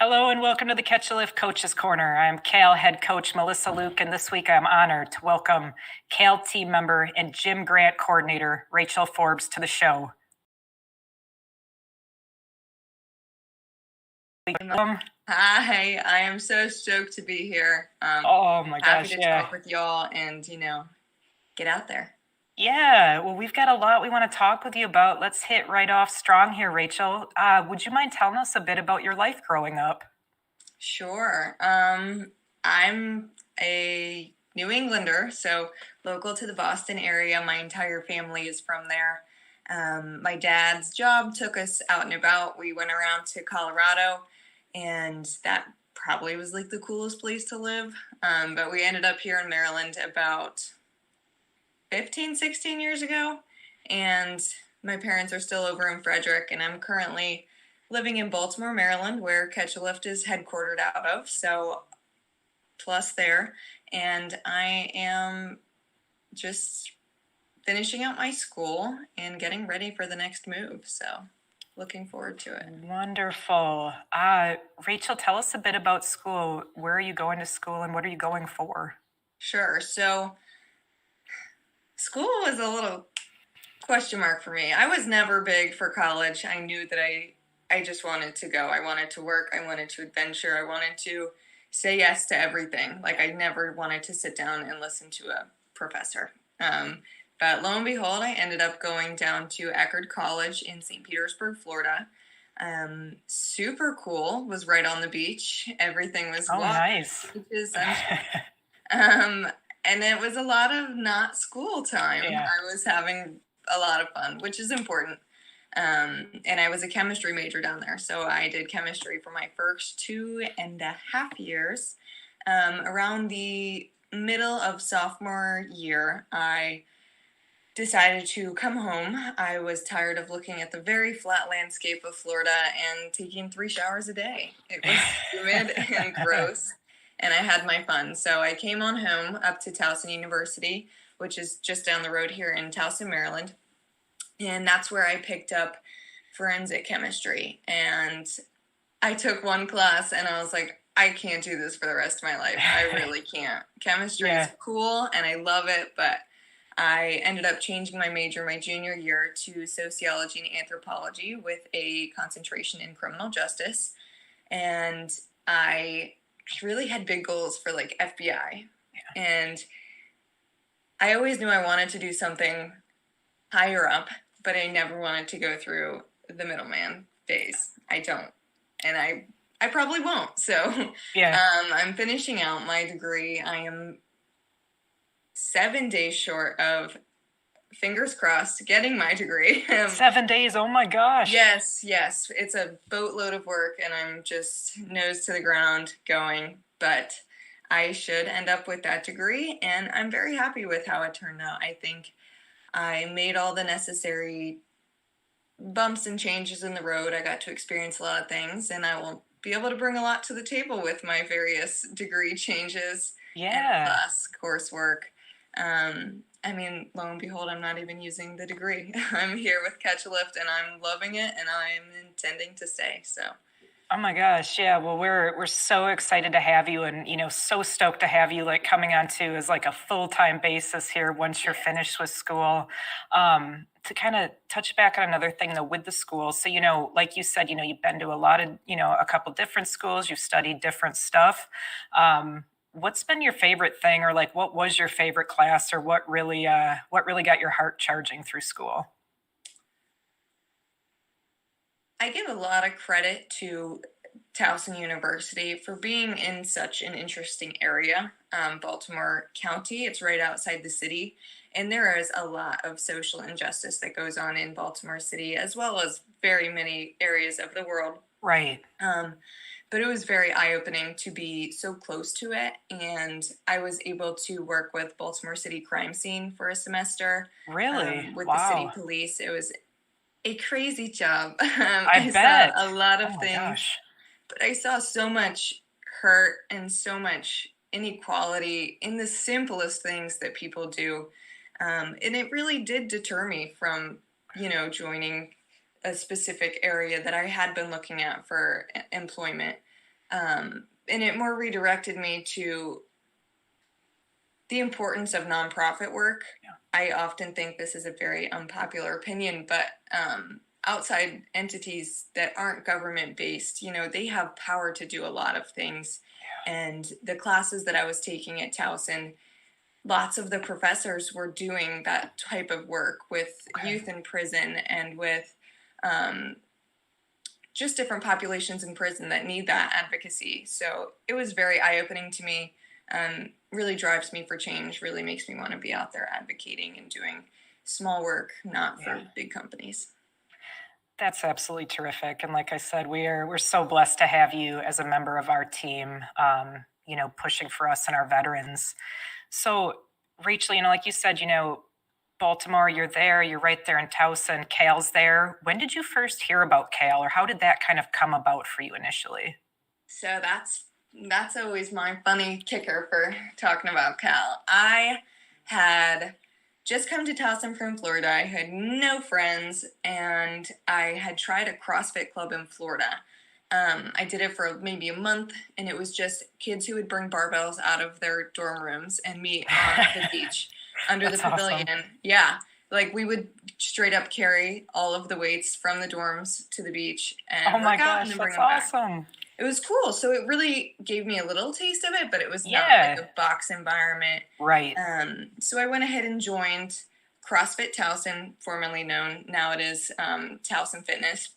Hello and welcome to the Catch a Lift Coaches Corner. I'm Cal head coach Melissa Luke, and this week I'm honored to welcome Cal team member and gym grant coordinator Rachel Forbes to the show. Hi, I am so stoked to be here. Oh my gosh, happy to talk with y'all and, get out there. Yeah, well, we've got a lot we want to talk with you about. Let's hit right off strong here, Rachel. Would you mind telling us a bit about your life growing up? Sure. I'm a New Englander, so local to the Boston area. My entire family is from there. My dad's job took us out and about. We went around to Colorado, and that probably was like the coolest place to live. But we ended up here in Maryland about 15, 16 years ago, and my parents are still over in Frederick, and I'm currently living in Baltimore, Maryland, where Catch a Lift is headquartered out of, so plus there, and I am just finishing out my school and getting ready for the next move, so looking forward to it. Wonderful. Rachel, tell us a bit about school. Where are you going to school and what are you going for? Sure, so school was a little question mark for me. I was never big for college. I knew that I just wanted to go. I wanted to work. I wanted to adventure. I wanted to say yes to everything. Like, I never wanted to sit down and listen to a professor. But lo and behold, I ended up going down to Eckerd College in St. Petersburg, Florida. Super cool. Was right on the beach. Everything was nice. Beaches, and it was a lot of not school time. Yeah. I was having a lot of fun, which is important. And I was a chemistry major down there. So I did chemistry for my first 2.5 years. Around the middle of sophomore year, I decided to come home. I was tired of looking at the very flat landscape of Florida and taking 3 showers a day. It was humid and gross, and I had my fun. So I came on home up to Towson University, which is just down the road here in Towson, Maryland. And that's where I picked up forensic chemistry. And I took one class and I was like, I can't do this for the rest of my life. I really can't. Chemistry is cool and I love it, but I ended up changing my major my junior year to sociology and anthropology with a concentration in criminal justice. And I really had big goals for like FBI. Yeah. And I always knew I wanted to do something higher up, but I never wanted to go through the middleman phase. I don't. And I probably won't. So I'm finishing out my degree. I am 7 days short of, fingers crossed, getting my degree. 7 days, oh my gosh. Yes. It's a boatload of work and I'm just nose to the ground going, but I should end up with that degree and I'm very happy with how it turned out. I think I made all the necessary bumps and changes in the road. I got to experience a lot of things and I will be able to bring a lot to the table with my various degree changes and class coursework. I mean, lo and behold, I'm not even using the degree. I'm here with Catch a Lift and I'm loving it and I'm intending to stay. So. Oh my gosh, yeah. Well, we're so excited to have you and, so stoked to have you like coming on to as like a full-time basis here once you're finished with school. To kind of touch back on another thing though with the school. So, like you said, you've been to a lot of, a couple different schools, you've studied different stuff. What's been your favorite thing or like what was your favorite class or what really got your heart charging through school? I give a lot of credit to Towson University for being in such an interesting area. Baltimore County, it's right outside the city, and there is a lot of social injustice that goes on in Baltimore City, as well as very many areas of the world. Right. But it was very eye-opening to be so close to it, and I was able to work with Baltimore City crime scene for a semester. Really? With the city police. It was a crazy job. I bet. Saw a lot of things, gosh. But I saw so much hurt and so much inequality in the simplest things that people do. And it really did deter me from, joining a specific area that I had been looking at for employment. And it more redirected me to the importance of nonprofit work. Yeah. I often think this is a very unpopular opinion, but outside entities that aren't government based, they have power to do a lot of things. And the classes that I was taking at Towson, lots of the professors were doing that type of work with youth in prison and with just different populations in prison that need that advocacy. So it was very eye-opening to me. Really drives me for change, really makes me want to be out there advocating and doing small work, not for big companies. That's absolutely terrific. And like I said, we're so blessed to have you as a member of our team, pushing for us and our veterans. So, Rachel, like you said, Baltimore, you're right there in Towson. Cal's there. When did you first hear about Cal, or how did that kind of come about for you initially? So that's always my funny kicker for talking about Cal. I had just come to Towson from Florida. I had no friends, and I had tried a CrossFit club in Florida. I did it for maybe a month, and it was just kids who would bring barbells out of their dorm rooms and meet on the beach under the That's pavilion. awesome. Yeah, like we would straight up carry all of the weights from the dorms to the beach Oh and my work out and gosh, then bring that's them back. awesome. It was cool. So it really gave me a little taste of it, but it was not like Yeah, a box environment. right. So I went ahead and joined CrossFit Towson, formerly known, now it is Towson Fitness.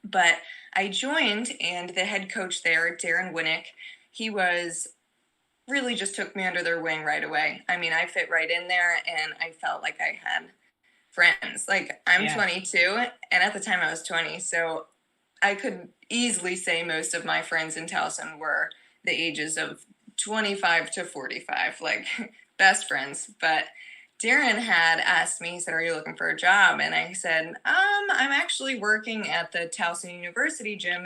But I joined, and the head coach there, Darren Winnick, he was really just took me under their wing right away. I mean, I fit right in there, and I felt like I had friends. Like, I'm 22, and at the time I was 20, so I could easily say most of my friends in Towson were the ages of 25 to 45, like best friends. But Darren had asked me, he said, "Are you looking for a job?" And I said, I'm actually working at the Towson University gym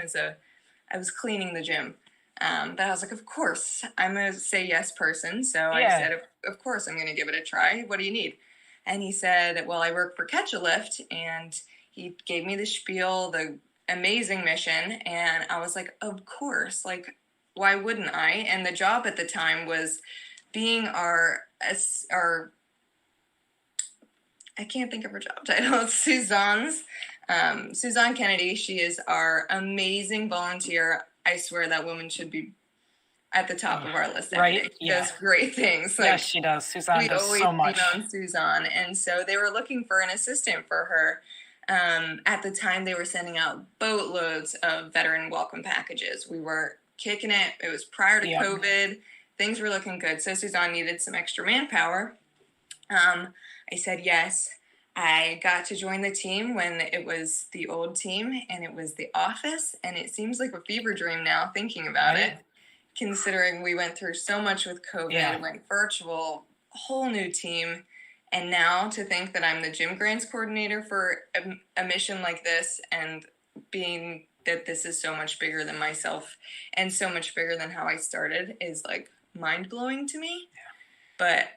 I was cleaning the gym. But I was like, of course, I'm a say yes person. So I Yeah. said, of course, I'm going to give it a try. What do you need? And he said, well, I work for Catch a Lift. And he gave me the spiel, the amazing mission. And I was like, of course, like, why wouldn't I? And the job at the time was being our I can't think of her job title. It's Suzanne's. Suzanne Kennedy. She is our amazing volunteer. I swear that woman should be at the top of our list every day. She does great things. Yes, she does. Suzanne we does always so much. lean on Suzanne. And so they were looking for an assistant for her. At the time, they were sending out boatloads of veteran welcome packages. We were kicking it. It was prior to COVID. Things were looking good. So Suzanne needed some extra manpower. I said yes. I got to join the team when it was the old team and it was the office, and it seems like a fever dream now thinking about it, considering we went through so much with COVID, went virtual, whole new team, and now to think that I'm the gym grants coordinator for a mission like this, and being that this is so much bigger than myself and so much bigger than how I started is like mind-blowing to me. But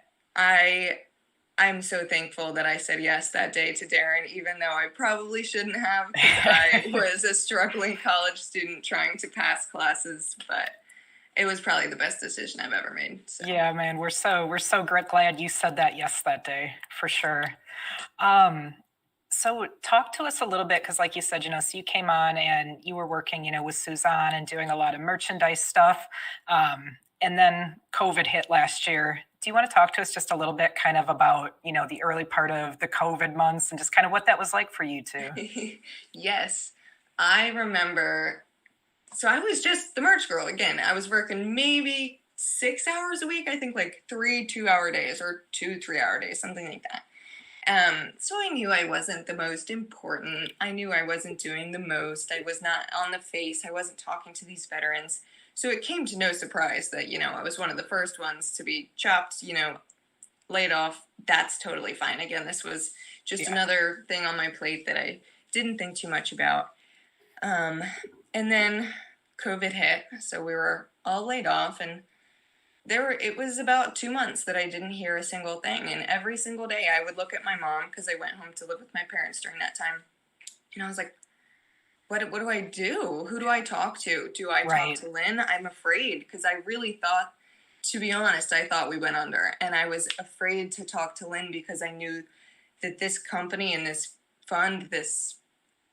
I'm so thankful that I said yes that day to Darren, even though I probably shouldn't have, because I was a struggling college student trying to pass classes, but it was probably the best decision I've ever made. So. Yeah, man, we're so glad you said that yes that day, for sure. So talk to us a little bit, because like you said, so you came on and you were working, with Suzanne and doing a lot of merchandise stuff. And then COVID hit last year. Do you want to talk to us just a little bit kind of about, the early part of the COVID months and just kind of what that was like for you too? Yes. I remember, so I was just the merch girl again. I was working maybe 6 hours a week. I think like 3 2-hour days or 2 3-hour days, something like that. So I knew I wasn't the most important. I knew I wasn't doing the most. I was not on the face. I wasn't talking to these veterans. So it came to no surprise that, I was one of the first ones to be chopped, laid off. That's totally fine. Again, this was just another thing on my plate that I didn't think too much about. And then COVID hit. So we were all laid off, and it was about 2 months that I didn't hear a single thing. And every single day I would look at my mom, because I went home to live with my parents during that time. And I was like, what do I do? Who do I talk to? Do I talk Right. to Lynn? I'm afraid because I really thought, to be honest, I thought we went under. And I was afraid to talk to Lynn because I knew that this company and this fund, this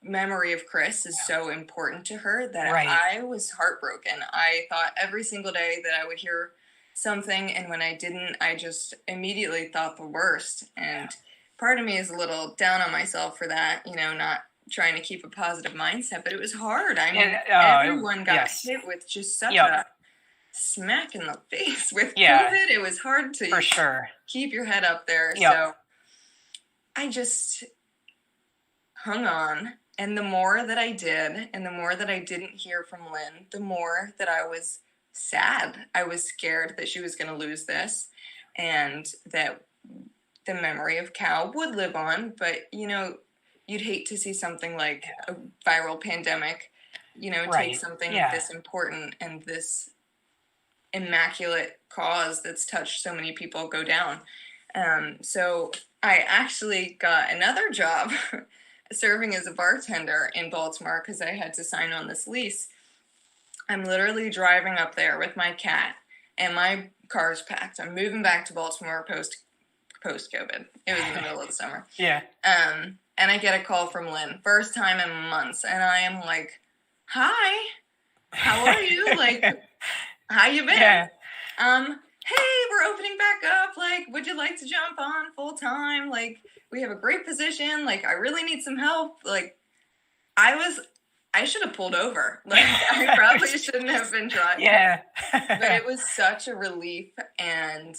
memory of Chris is so important to her that Right. I was heartbroken. I thought every single day that I would hear something. And when I didn't, I just immediately thought the worst. And part of me is a little down on myself for that, not trying to keep a positive mindset, but it was hard. I mean, everyone got Yes. hit with just such Yep. a smack in the face with Yeah, COVID. It was hard to for sure. keep your head up there. Yep. So I just hung on. And the more that I did, and the more that I didn't hear from Lynn, the more that I was sad. I was scared that she was going to lose this and that the memory of Cal would live on. But, you'd hate to see something like a viral pandemic, take something this important and this immaculate cause that's touched so many people go down. So I actually got another job serving as a bartender in Baltimore because I had to sign on this lease. I'm literally driving up there with my cat and my car's packed. I'm moving back to Baltimore post COVID. It was in the middle of the summer. Yeah. And I get a call from Lynn, first time in months, and I am like, "Hi, how are you? Like, how you been? Yeah. Hey, we're opening back up. Like, would you like to jump on full time? Like, we have a great position. Like, I really need some help." Like, I should have pulled over. Like, I probably shouldn't have been driving. Yeah. But it was such a relief, and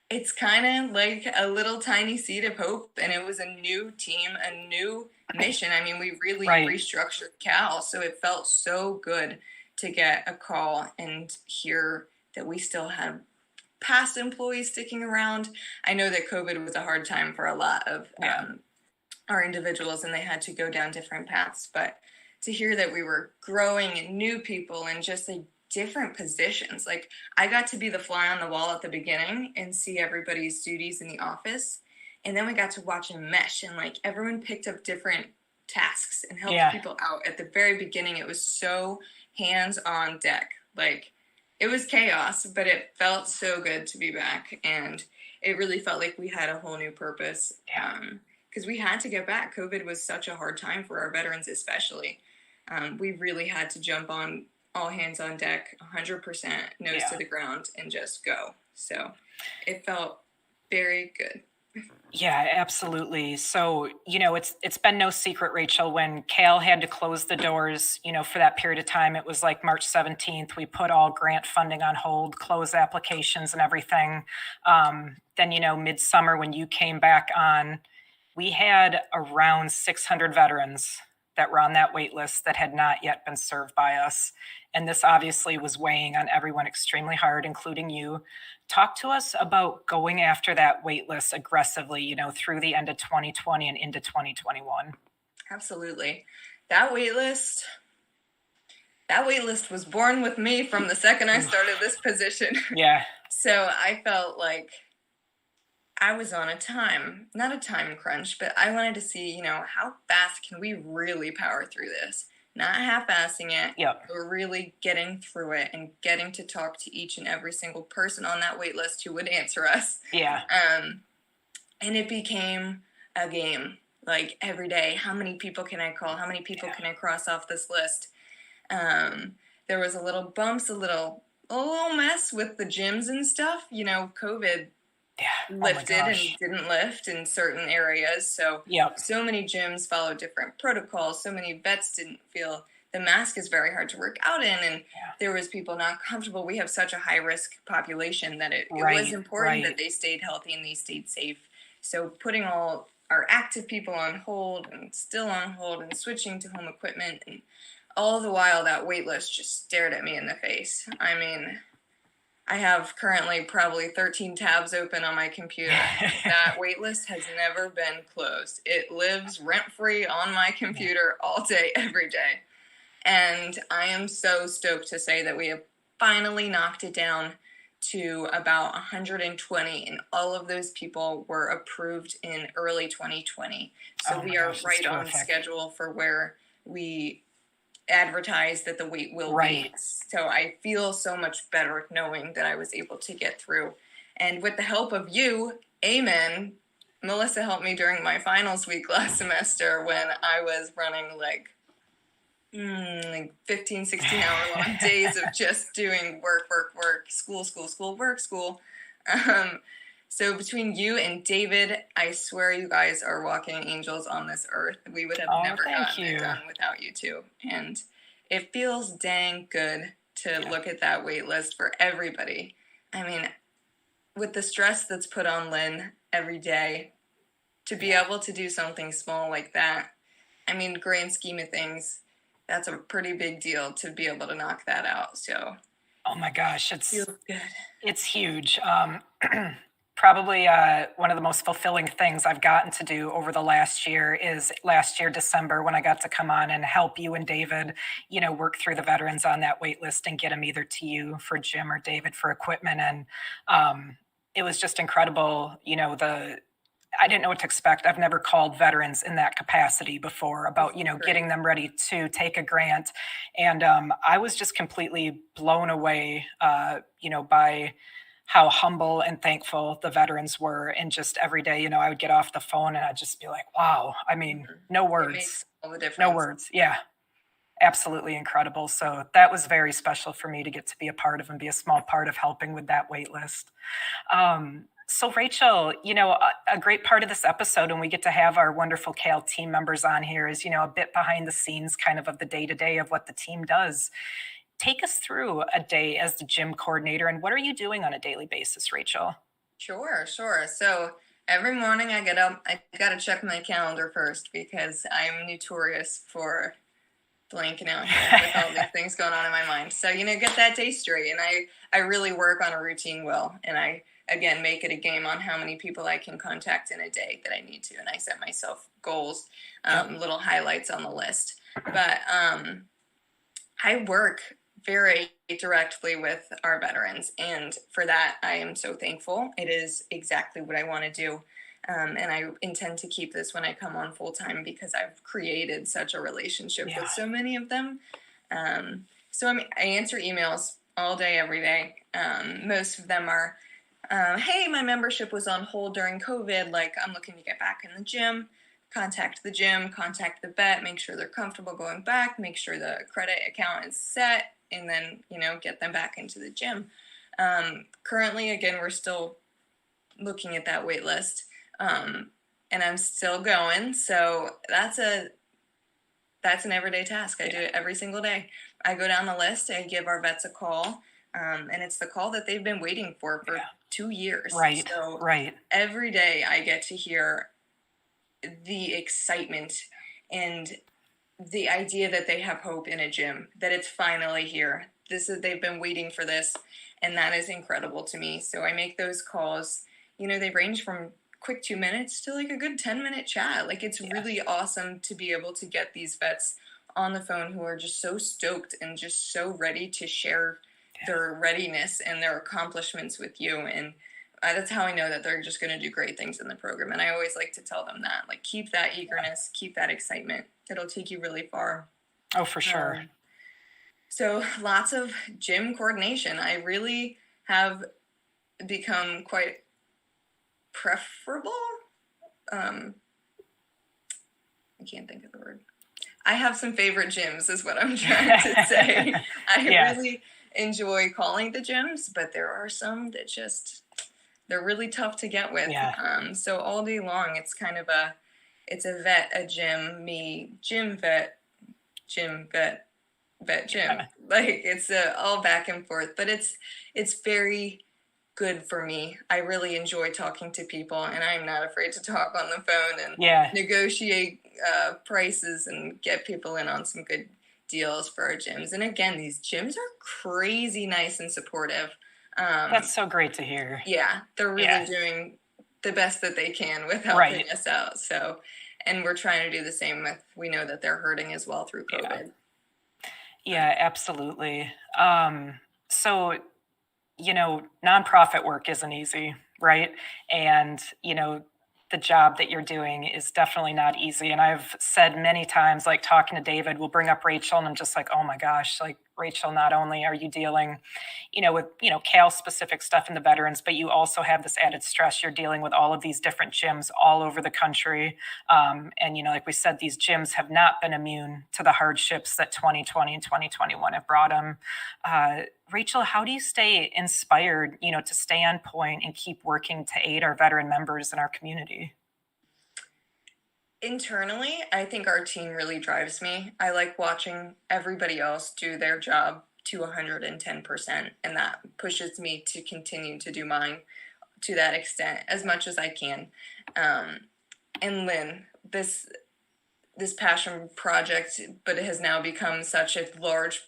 it's kind of like a little tiny seed of hope. And it was a new team, a new mission. I mean, we really restructured Cal, so it felt so good to get a call and hear that we still had past employees sticking around. I know that COVID was a hard time for a lot of our individuals and they had to go down different paths, but to hear that we were growing and new people and just like different positions, like I got to be the fly on the wall at the beginning and see everybody's duties in the office, and then we got to watch them mesh and like everyone picked up different tasks and helped people out. At the very beginning it was so hands on deck, like it was chaos, but it felt so good to be back, and it really felt like we had a whole new purpose. Because we had to get back. COVID was such a hard time for our veterans, especially. We really had to jump on all hands on deck, 100% nose to the ground, and just go. So it felt very good. Yeah, absolutely. So, it's been no secret, Rachel, when Cal had to close the doors, for that period of time, it was like March 17th, we put all grant funding on hold, closed applications and everything. Then, midsummer when you came back on, we had around 600 veterans that were on that wait list that had not yet been served by us. And this obviously was weighing on everyone extremely hard, including you. Talk to us about going after that wait list aggressively, through the end of 2020 and into 2021. Absolutely. That wait list was born with me from the second I started this position. Yeah. So I felt like I was on not a time crunch, but I wanted to see, how fast can we really power through this? Not half-assing it, but really getting through it and getting to talk to each and every single person on that wait list who would answer us. Yeah. And it became a game. Like every day, how many people can I call? How many people can I cross off this list? There was a little bumps, a little mess with the gyms and stuff. COVID lifted and didn't lift in certain areas. So many gyms followed different protocols. So many vets didn't feel the mask is very hard to work out in. And there was people not comfortable. We have such a high risk population that it was important that they stayed healthy and they stayed safe. So putting all our active people on hold and still on hold and switching to home equipment, and all the while that wait list just stared at me in the face. I mean, I have currently probably 13 tabs open on my computer. That wait list has never been closed. It lives rent-free on my computer all day, every day. And I am so stoked to say that we have finally knocked it down to about 120, and all of those people were approved in early 2020. So we are right on schedule for where we advertise that the weight will Right. be. So I feel so much better knowing that I was able to get through. And with the help of you, amen, Melissa helped me during my finals week last semester when I was running like 15, 16 hour long days of just doing work, school, work, school. So between you and David, I swear you guys are walking angels on this earth. We would have Oh, never thank gotten you. it done without you two. And it feels dang good to look at that wait list for everybody. I mean, with the stress that's put on Lynn every day, to be able to do something small like that, I mean, grand scheme of things, that's a pretty big deal to be able to knock that out. So, Oh my gosh, feels good. it's huge. Probably one of the most fulfilling things I've gotten to do over the last year is last year, December, when I got to come on and help you and David, work through the veterans on that wait list and get them either to you for Jim or David for equipment. And it was just incredible. I didn't know what to expect. I've never called veterans in that capacity before about, getting them ready to take a grant. And I was just completely blown away, by how humble and thankful the veterans were. And just every day, I would get off the phone and I'd just be like, wow, I mean, no It makes words, all the difference. no words. Yeah, absolutely incredible. So that was very special for me to get to be a part of and be a small part of helping with that wait list. So Rachel, a great part of this episode, and we get to have our wonderful Kale team members on here, is, a bit behind the scenes kind of the day-to-day of what the team does. Take us through a day as the gym coordinator, and what are you doing on a daily basis, Rachel? Sure. So every morning I get up, I got to check my calendar first because I'm notorious for blanking out here with all these things going on in my mind. So, get that day straight. And I really work on a routine well. And I, again, make it a game on how many people I can contact in a day that I need to. And I set myself goals, little highlights on the list. But I work very directly with our veterans. And for that, I am so thankful. It is exactly what I want to do. And I intend to keep this when I come on full time because I've created such a relationship with so many of them. So I answer emails all day, every day. Most of them are, hey, my membership was on hold during COVID. Like, I'm looking to get back in the gym. Contact the gym, contact the vet, make sure they're comfortable going back, make sure the credit account is set, and then, get them back into the gym. Currently, again, we're still looking at that wait list. And I'm still going. So that's an everyday task. I do it every single day. I go down the list, I give our vets a call, and it's the call that they've been waiting for 2 years. Right. So right. Every day I get to hear the excitement and the idea that they have hope in a gym, that it's finally here. They've been waiting for this, and that is incredible to me. So I make those calls. They range from quick 2 minutes to like a good 10-minute chat. Like, it's really awesome to be able to get these vets on the phone who are just so stoked and just so ready to share their readiness and their accomplishments with you. And that's how I know that they're just going to do great things in the program. And I always like to tell them that, like, keep that eagerness, keep that excitement. It'll take you really far. Oh, for sure. So lots of gym coordination. I really have become quite preferable. I can't think of the word. I have some favorite gyms is what I'm trying to say. I really enjoy calling the gyms, but there are some that they're really tough to get with. So all day long, it's kind of it's a vet, a gym, me, gym, vet, vet, gym. Like, it's all back and forth, but it's very good for me. I really enjoy talking to people, and I'm not afraid to talk on the phone and negotiate prices and get people in on some good deals for our gyms. And again, these gyms are crazy nice and supportive. That's so great to hear. Yeah, they're really doing the best that they can with helping us out. So, and we're trying to do the same we know that they're hurting as well through COVID. Yeah, absolutely. So, nonprofit work isn't easy, right? And, the job that you're doing is definitely not easy. And I've said many times, like talking to David, we'll bring up Rachel, and I'm just like, oh my gosh, like Rachel, not only are you dealing, with, Cal specific stuff in the veterans, but you also have this added stress. You're dealing with all of these different gyms all over the country. And, like we said, these gyms have not been immune to the hardships that 2020 and 2021 have brought them. Rachel, how do you stay inspired, to stay on point and keep working to aid our veteran members in our community? Internally, I think our team really drives me. I like watching everybody else do their job to 110%, and that pushes me to continue to do mine to that extent as much as I can. And Lynn, this passion project, but it has now become such a large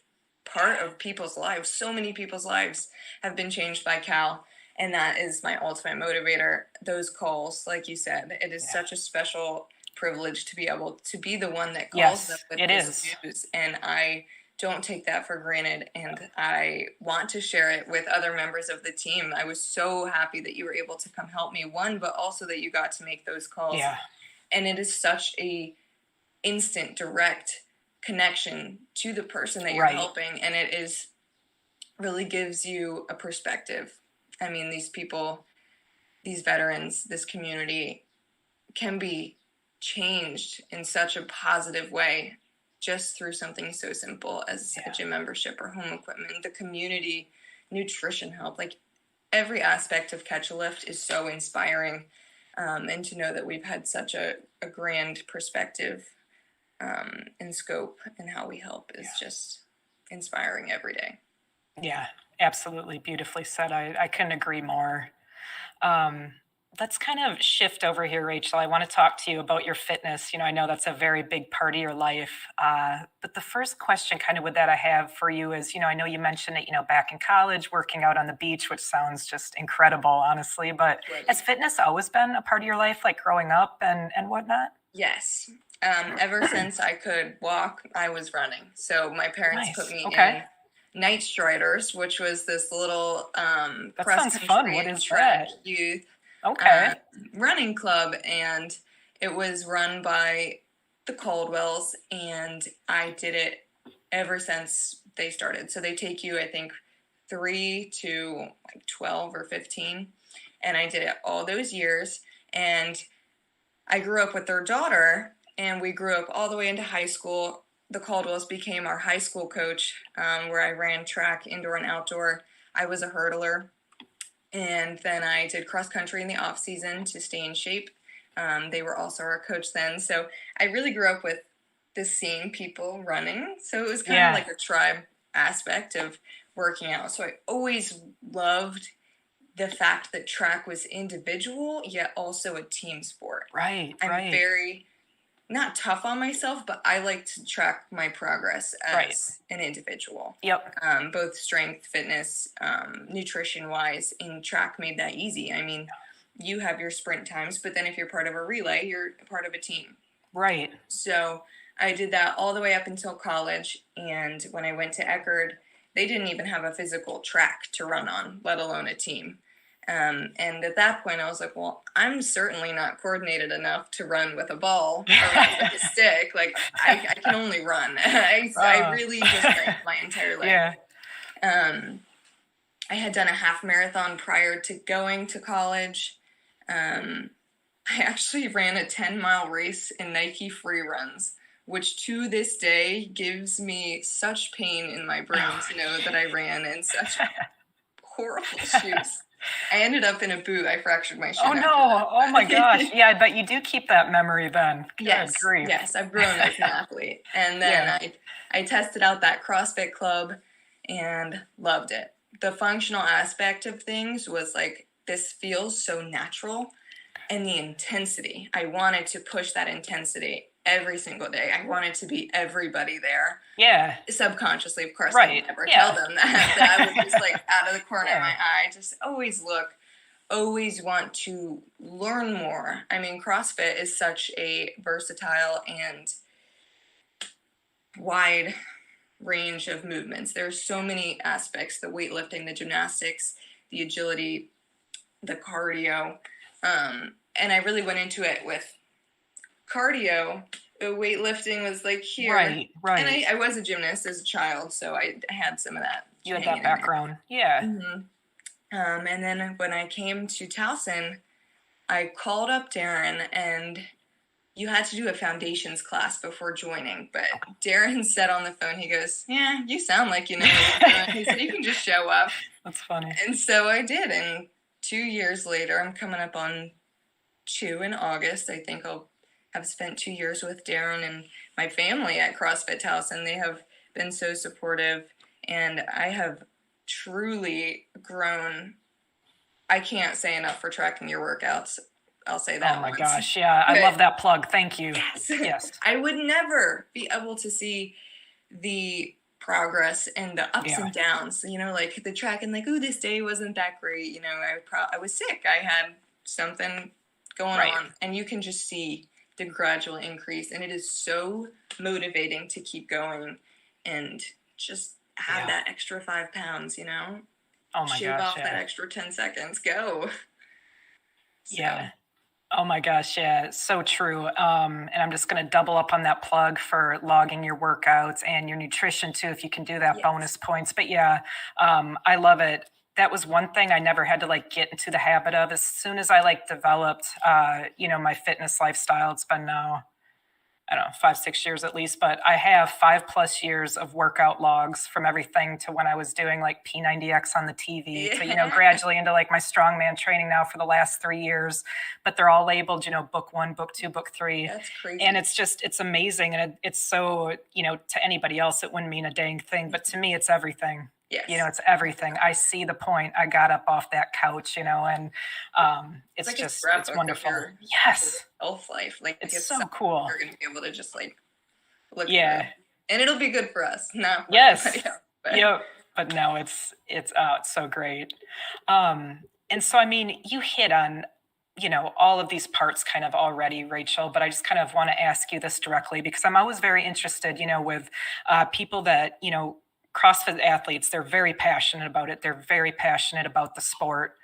part of people's lives. So many people's lives have been changed by Cal, and that is my ultimate motivator. Those calls, like you said, it is such a special privilege to be able to be the one that calls them with this news, and I don't take that for granted, and I want to share it with other members of the team. I was so happy that you were able to come help me, one, but also that you got to make those calls. And it is such a instant, direct connection to the person that you're helping, and it is really gives you a perspective. I mean, these people, these veterans, this community can be changed in such a positive way just through something so simple as a gym membership or home equipment. The community nutrition help, like every aspect of Catch a Lift is so inspiring, and to know that we've had such a grand perspective and scope and how we help is just inspiring every day. Yeah, absolutely. Beautifully said. I couldn't agree more. Let's kind of shift over here, Rachel. I want to talk to you about your fitness. I know that's a very big part of your life. But the first question kind of with that I have for you is, I know you mentioned that, back in college, working out on the beach, which sounds just incredible, honestly. But has fitness always been a part of your life, like growing up and whatnot? Yes. Ever since I could walk, I was running. So my parents put me in Night Striders, which was this little cross-country and track youth running club, and it was run by the Caldwells, and I did it ever since they started. So they take you, I think, 3 to like 12 or 15, and I did it all those years, and I grew up with their daughter, and we grew up all the way into high school. The Caldwells became our high school coach, where I ran track, indoor and outdoor. I was a hurdler. And then I did cross country in the off season to stay in shape. They were also our coach then. So I really grew up with the same people running. So it was kind of like a tribe aspect of working out. So I always loved the fact that track was individual, yet also a team sport. I'm very not tough on myself, but I like to track my progress as an individual. Both strength, fitness, nutrition-wise, and track made that easy. I mean, you have your sprint times, but then if you're part of a relay, you're part of a team. So I did that all the way up until college, and when I went to Eckerd, they didn't even have a physical track to run on, let alone a team. And at that point, I was like, well, I'm certainly not coordinated enough to run with a ball or run with a stick. Like, I can only run. I really just ran my entire life. I had done a half marathon prior to going to college. I actually ran a 10-mile race in Nike free runs, which to this day gives me such pain in my brain to know that I ran in such horrible shoes. I ended up in a boot. I fractured my shin. Oh no! Oh my gosh! Yeah, but you do keep that memory then. Yes, I've grown as an athlete, and then I tested out that CrossFit club and loved it. The functional aspect of things was like, this feels so natural, and the intensity. I wanted to push that intensity every single day. I wanted to be everybody there. Subconsciously, of course, I would never tell them that I was just like out of the corner of my eye, just always want to learn more. I mean, CrossFit is such a versatile and wide range of movements. There's so many aspects, the weightlifting, the gymnastics, the agility, the cardio. And I really went into it with cardio. The weightlifting was like here. Right, right. And I was a gymnast as a child, so I had some of that. You had that background. Yeah. Mm-hmm. And then when I came to Towson, I called up Darren, and you had to do a foundations class before joining. But Darren said on the phone, he goes, yeah, you sound like you know what you're doing. He said, you can just show up. That's funny. And so I did. And 2 years later, I'm coming up on 2 in August. I think I'll have spent 2 years with Darren and my family at CrossFit House, and they have been so supportive. And I have truly grown. I can't say enough for tracking your workouts. I'll say that. Oh my gosh. Yeah. I love that plug. Thank you. Yes. I would never be able to see the progress and the ups and downs, you know, like the tracking, like, oh, this day wasn't that great. You know, I was sick. I had something going on, and you can just see the gradual increase. And it is so motivating to keep going and just have that extra 5 pounds, you know? Oh my Shave off that extra 10 seconds. Go. So. Yeah. Oh my gosh, yeah, so true. And I'm just going to double up on that plug for logging your workouts and your nutrition too, if you can do that, bonus points. But yeah, I love it. That was one thing I never had to like get into the habit of. As soon as I like developed, you know, my fitness lifestyle, it's been now, I don't know, 5-6 years at least, but I have 5+ years of workout logs from everything to when I was doing like P90X on the TV to, you know, gradually into like my strongman training now for the last 3 years, but they're all labeled, you know, book 1, book 2, book 3. That's crazy. And it's just, it's amazing. And it's so, you know, to anybody else, it wouldn't mean a dang thing, but to me, it's everything. Yes. You know, it's everything. I see the point. I got up off that couch, you know, and it's like just, it's wonderful. Yes. Health life. Like it's so cool. You're going to be able to just like look through. And it'll be good for us. Not for everybody else, but. But no, it's so great. And so, I mean, you hit on, you know, all of these parts kind of already, Rachel, but I just kind of want to ask you this directly because I'm always very interested, you know, with people that, you know, CrossFit athletes, they're very passionate about it. They're very passionate about the sport.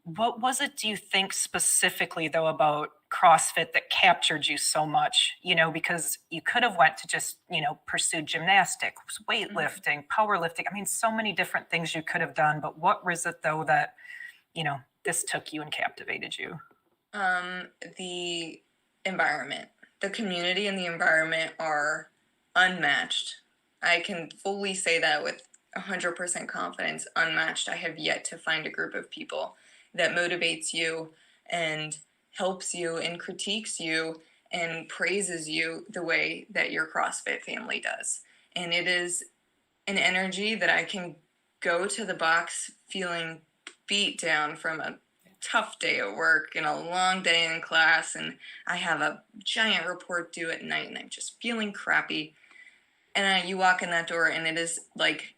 What was it, do you think specifically though about CrossFit that captured you so much? You know, because you could have went to just, you know, pursue gymnastics, weightlifting, powerlifting. I mean, so many different things you could have done, but what was it though that, you know, this took you and captivated you? The environment, the community and the environment are unmatched. I can fully say that with 100% confidence, unmatched. I have yet to find a group of people that motivates you and helps you and critiques you and praises you the way that your CrossFit family does. And it is an energy that I can go to the box feeling beat down from a tough day at work and a long day in class, and I have a giant report due at night and I'm just feeling crappy. And you walk in that door and it is like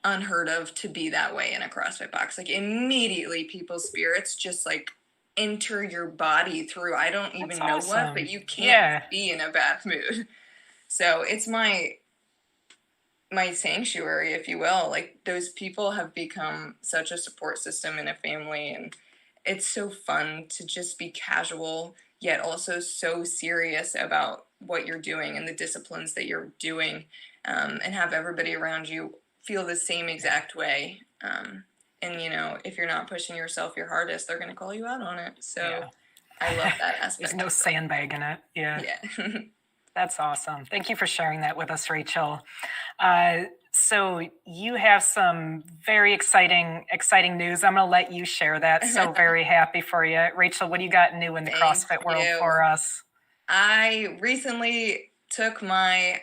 unheard of to be that way in a CrossFit box. Like immediately people's spirits just like enter your body through, I don't even know what, but you can't be in a bad mood. So it's my sanctuary, if you will. Like those people have become such a support system in a family, and it's so fun to just be casual yet also so serious about what you're doing and the disciplines that you're doing, and have everybody around you feel the same exact way. And, you know, if you're not pushing yourself your hardest, they're going to call you out on it. So I love that aspect. There's no sandbagging it. Yeah. That's awesome. Thank you for sharing that with us, Rachel. So you have some very exciting news. I'm going to let you share that. So very happy for you. Rachel, what do you got new in the CrossFit world for us? I recently took my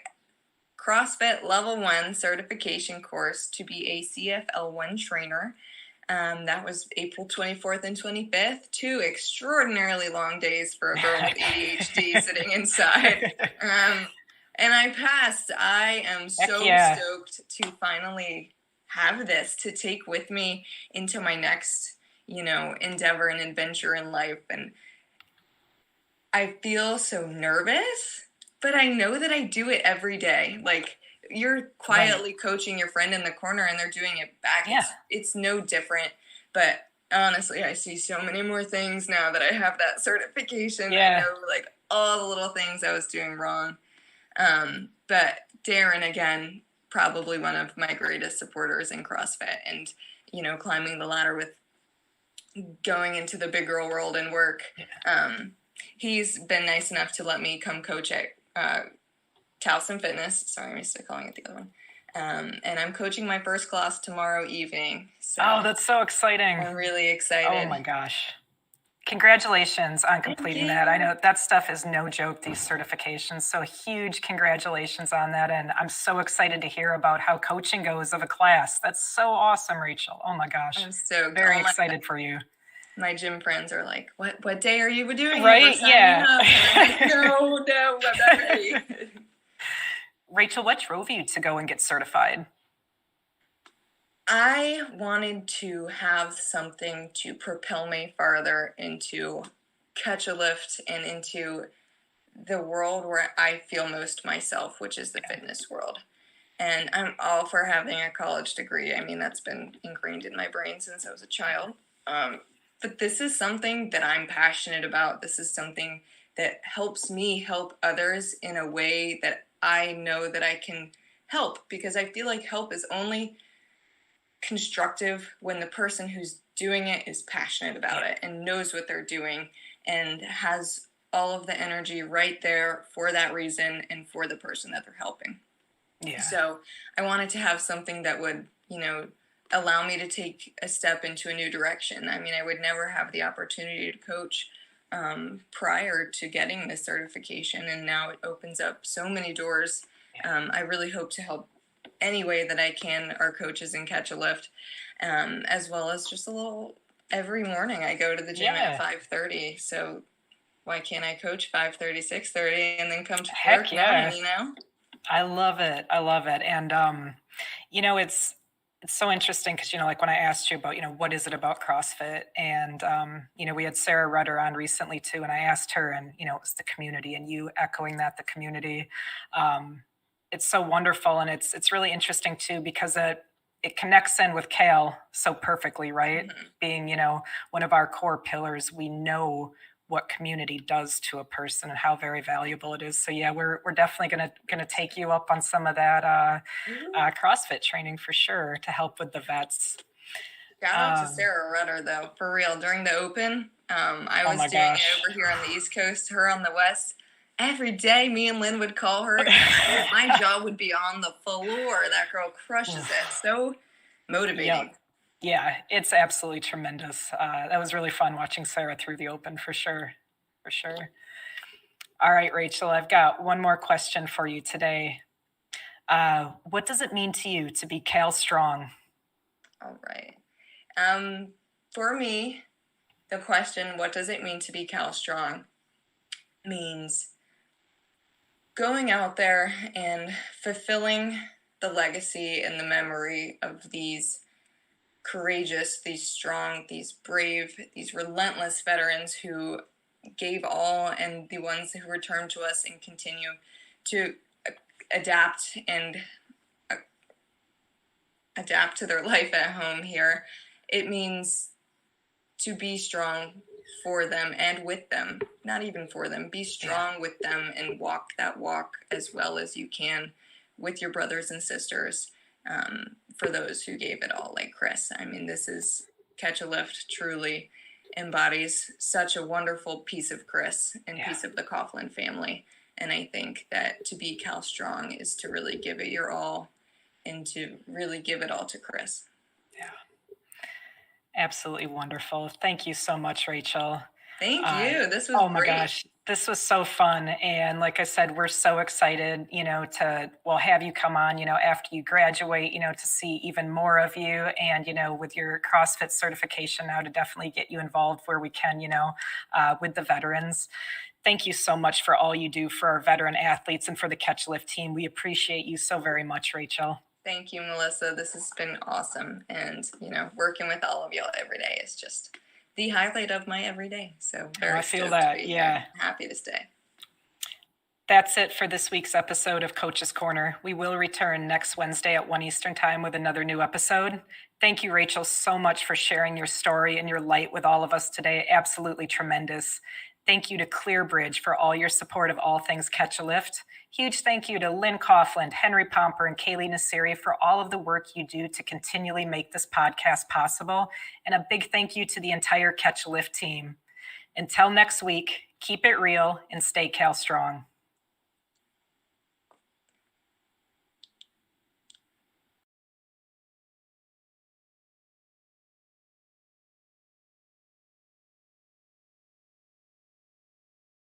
CrossFit Level 1 certification course to be a CFL1 trainer. That was April 24th and 25th. 2 extraordinarily long days for a girl with ADHD sitting inside. And I passed. I am so stoked to finally have this to take with me into my next, you know, endeavor and adventure in life. And I feel so nervous, but I know that I do it every day. Like you're quietly coaching your friend in the corner and they're doing it back. It's no different, but honestly, I see so many more things now that I have that certification. I Yeah. know like all the little things I was doing wrong. But Darren, again, probably one of my greatest supporters in CrossFit, and climbing the ladder with going into the big girl world and work. He's been nice enough to let me come coach at Towson Fitness. Sorry, I'm used to calling it the other one. And I'm coaching my first class tomorrow evening. So Oh, that's so exciting. I'm really excited. Oh my gosh. Congratulations on completing that. I know that stuff is no joke, these certifications. So huge congratulations on that. And I'm so excited to hear about how coaching goes of a class. That's so awesome, Rachel. Oh my gosh. I'm so very excited for you. My gym friends are like, what day are you doing? Right? Yeah. Like, no, I'm not ready. Rachel, what drove you to go and get certified? I wanted to have something to propel me farther into catch a lift and into the world where I feel most myself, which is the fitness world. And I'm all for having a college degree. I mean, that's been ingrained in my brain since I was a child. But this is something that I'm passionate about. This is something that helps me help others in a way that I know that I can help, because I feel like help is only constructive when the person who's doing it is passionate about it and knows what they're doing and has all of the energy right there for that reason and for the person that they're helping. Yeah. So I wanted to have something that would, allow me to take a step into a new direction. I mean, I would never have the opportunity to coach prior to getting this certification, and now it opens up so many doors. I really hope to help any way that I can our coaches in Catch a Lift, as well as just a little. Every morning I go to the gym at 5:30, so why can't I coach 5:30, 6:30, and then come to work 9? I love it. And it's so interesting because, like when I asked you about, what is it about CrossFit? And, we had Sarah Rudder on recently too. And I asked her, and, it was the community, and you echoing that, the community. It's so wonderful. And it's really interesting too, because it connects in with Kale so perfectly, right? Mm-hmm. Being, one of our core pillars, we know what community does to a person and how very valuable it is. So yeah, we're definitely gonna take you up on some of that CrossFit training for sure to help with the vets. Shout out to Sarah Rudder though, for real. During the Open, I was doing it over here on the East Coast, her on the West. Every day, me and Lynn would call her. My jaw would be on the floor. That girl crushes it. So motivating. Yeah, it's absolutely tremendous. That was really fun watching Sarah through the Open for sure. All right, Rachel, I've got one more question for you today. What does it mean to you to be Kale Strong? All right. For me, the question, what does it mean to be Kale Strong, means going out there and fulfilling the legacy and the memory of these courageous, these strong, these brave, these relentless veterans who gave all, and the ones who return to us and continue to adapt to their life at home here. It means to be strong for them and with them, not even for them, be strong with them and walk that walk as well as you can with your brothers and sisters. For those who gave it all, like Chris. I mean, this is Catch a Lift truly embodies such a wonderful piece of Chris and piece of the Coughlin family. And I think that to be Cal Strong is to really give it your all and to really give it all to Chris. Yeah. Absolutely wonderful. Thank you so much, Rachel. Thank you. This was great. Oh my gosh. This was so fun. And like I said, we're so excited, to, have you come on, after you graduate, to see even more of you. And, with your CrossFit certification now, to definitely get you involved where we can, with the veterans. Thank you so much for all you do for our veteran athletes and for the Catch Lift team. We appreciate you so very much, Rachel. Thank you, Melissa. This has been awesome. And, working with all of y'all every day is just the highlight of my everyday. So very I feel that. Yeah. Happy to stay. That's it for this week's episode of Coach's Corner. We will return next Wednesday at 1 Eastern Time with another new episode. Thank you, Rachel, so much for sharing your story and your light with all of us today. Absolutely tremendous. Thank you to ClearBridge for all your support of all things Catch a Lift. Huge thank you to Lynn Coughlin, Henry Pomper, and Kaylee Nasiri for all of the work you do to continually make this podcast possible. And a big thank you to the entire Catch a Lift team. Until next week, keep it real and stay Cal strong.